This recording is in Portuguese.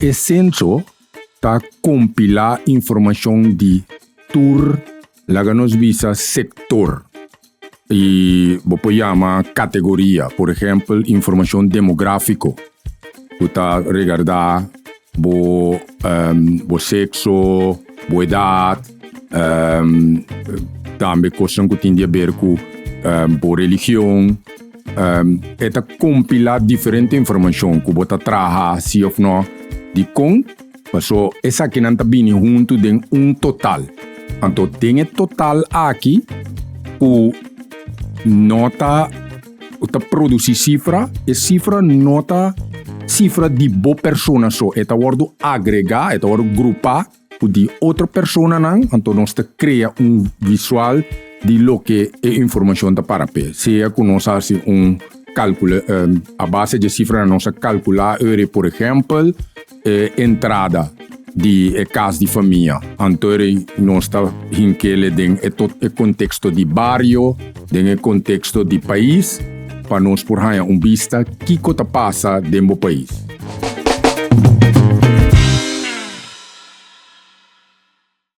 essência tá compilar informação de tur laga nos visa sector e vou chamar categoria, por exemplo, informação demográfico, tá regardar bo sexo, bo idade, também coisas que tem a ver com bo religião, é compilar diferente informação que você trabalha se ou não de com, passou essa que não está bem junto de total. Então tem total aqui o nota o produzir cifra e cifra nota cifra de boa persona só é word agregar é word grupar o de outra persona não então nós cria visual de lo que é informação da para pé se é que nós fazemos cálculo a base de cifra nós calcular por exemplo entrada de casa de família. Então, nós estamos em o contexto de bairro, em o contexto de país, para nós por vista que passa dentro do país.